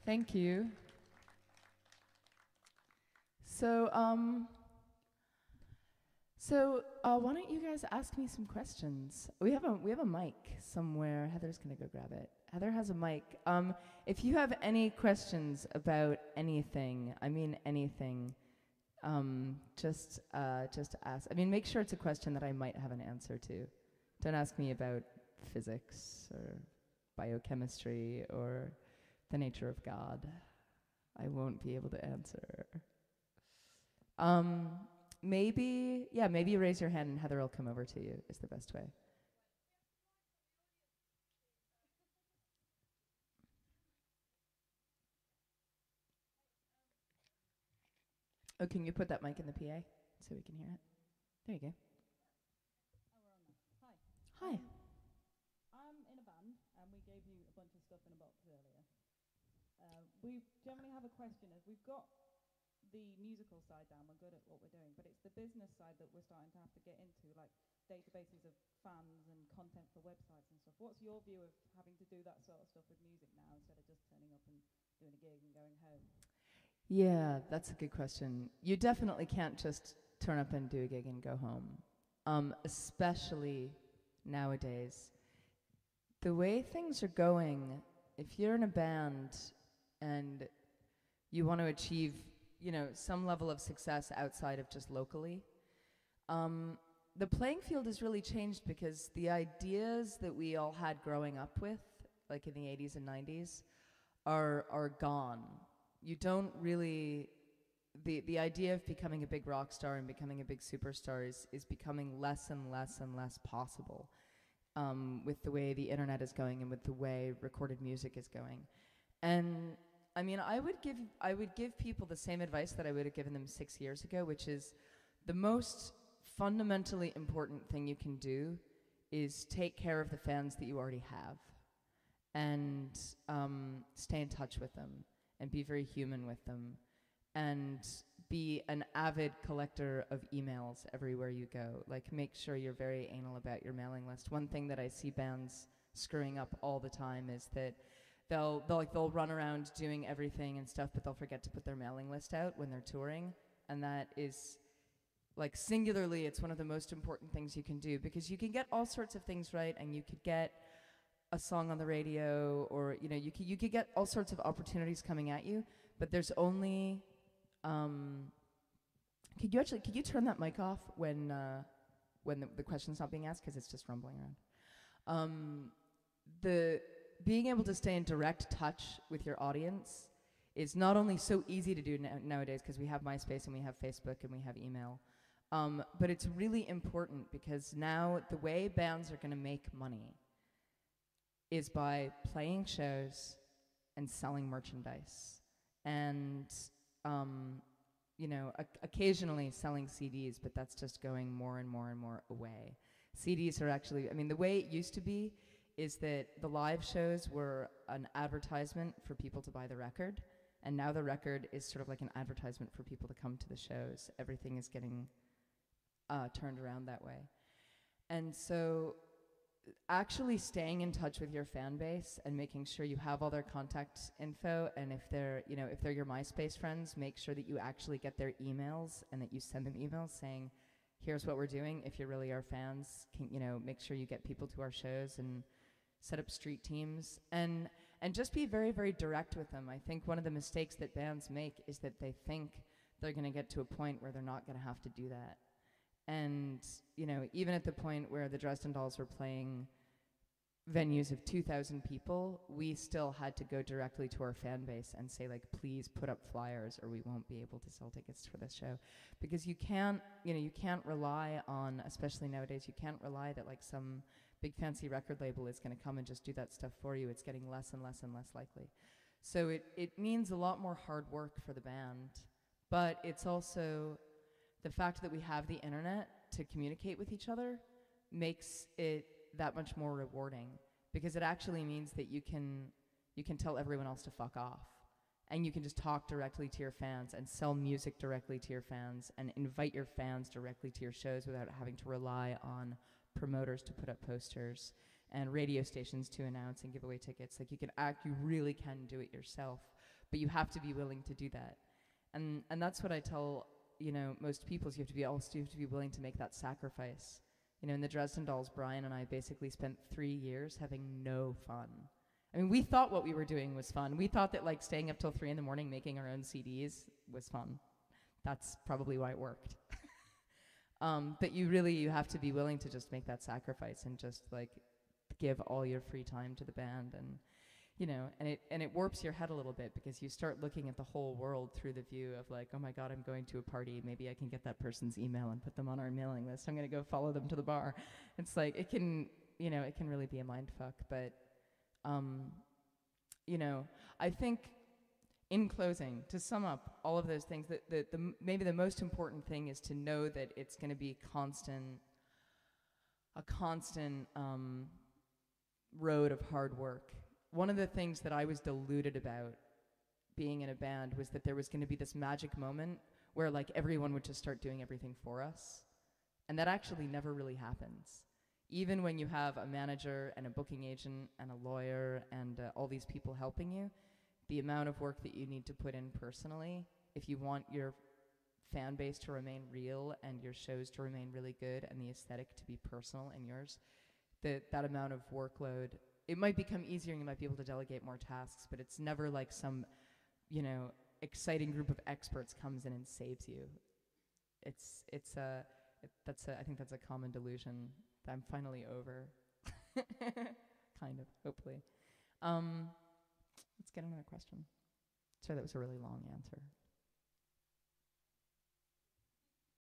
Thank you. So, why don't you guys ask me some questions? We have a mic somewhere. Heather's gonna go grab it. Heather has a mic. If you have any questions about anything, I mean anything, just ask. I mean, make sure it's a question that I might have an answer to. Don't ask me about physics or biochemistry or the nature of God. I won't be able to answer. Maybe raise your hand and Heather will come over to you, is the best way. Oh, can you put that mic in the PA so we can hear it? There you go. Hi. Hi. I'm in a band, and we gave you a bunch of stuff in a box earlier. We generally have a question as we've got the musical side down, we're good at what we're doing, but it's the business side that we're starting to have to get into, like databases of fans and content for websites and stuff. What's your view of having to do that sort of stuff with music now instead of just turning up and doing a gig and going home? Yeah, that's a good question. You definitely can't just turn up and do a gig and go home, especially nowadays. The way things are going, if you're in a band and you want to achieve, some level of success outside of just locally, the playing field has really changed because the ideas that we all had growing up with, like in the 80s and 90s, are gone. You don't really, the idea of becoming a big rock star and becoming a big superstar is becoming less and less and less possible, with the way the internet is going and with the way recorded music is going. And I mean, I would give people the same advice that I would have given them 6 years ago, which is the most fundamentally important thing you can do is take care of the fans that you already have and stay in touch with them and be very human with them and be an avid collector of emails everywhere you go. Like, make sure you're very anal about your mailing list. One thing that I see bands screwing up all the time is that they'll run around doing everything and stuff, but they'll forget to put their mailing list out when they're touring, and that is, like, singularly, it's one of the most important things you can do, because you can get all sorts of things right, and you could get a song on the radio, or you could get all sorts of opportunities coming at you, but there's only could you turn that mic off when the question's not being asked, because it's just rumbling around. The being able to stay in direct touch with your audience is not only so easy to do nowadays, because we have MySpace and we have Facebook and we have email, but it's really important because now the way bands are going to make money is by playing shows and selling merchandise and occasionally selling CDs, but that's just going more and more and more away. CDs are actually, I mean, the way it used to be is that the live shows were an advertisement for people to buy the record, and now the record is sort of like an advertisement for people to come to the shows. Everything is getting turned around that way. And so actually staying in touch with your fan base and making sure you have all their contact info, and if they're your MySpace friends, make sure that you actually get their emails and that you send them emails saying, here's what we're doing. If you really are fans, make sure you get people to our shows and set up street teams, and just be very, very direct with them. I think one of the mistakes that bands make is that they think they're going to get to a point where they're not going to have to do that. And, even at the point where the Dresden Dolls were playing venues of 2,000 people, we still had to go directly to our fan base and say, like, please put up flyers or we won't be able to sell tickets for this show. Because you can't rely on, especially nowadays, you can't rely that, like, some big fancy record label is going to come and just do that stuff for you. It's getting less and less and less likely. So it means a lot more hard work for the band, but it's also the fact that we have the internet to communicate with each other makes it that much more rewarding, because it actually means that you can tell everyone else to fuck off, and you can just talk directly to your fans and sell music directly to your fans and invite your fans directly to your shows without having to rely on promoters to put up posters and radio stations to announce and give away tickets. Like, you really can do it yourself. but you have to be willing to do that. And that's what I tell, most people, is you have to be willing to make that sacrifice. In the Dresden Dolls, Brian and I basically spent 3 years having no fun. I mean, we thought what we were doing was fun. We thought that like staying up till 3 in the morning making our own CDs was fun. That's probably why it worked. But you have to be willing to just make that sacrifice and just like give all your free time to the band, and it warps your head a little bit because you start looking at the whole world through the view of like, oh my God, I'm going to a party. Maybe I can get that person's email and put them on our mailing list. I'm going to go follow them to the bar. It's like it can really be a mind fuck. But I think in closing, to sum up all of those things, that maybe the most important thing is to know that it's going to be a constant road of hard work. One of the things that I was deluded about being in a band was that there was going to be this magic moment where like everyone would just start doing everything for us. And that actually never really happens. Even when you have a manager and a booking agent and a lawyer and all these people helping you, the amount of work that you need to put in personally, if you want your fan base to remain real and your shows to remain really good and the aesthetic to be personal and yours, that amount of workload, it might become easier and you might be able to delegate more tasks, but it's never like some, exciting group of experts comes in and saves you. I think that's a common delusion that I'm finally over. Kind of, hopefully. Let's get another question. Sorry, that was a really long answer.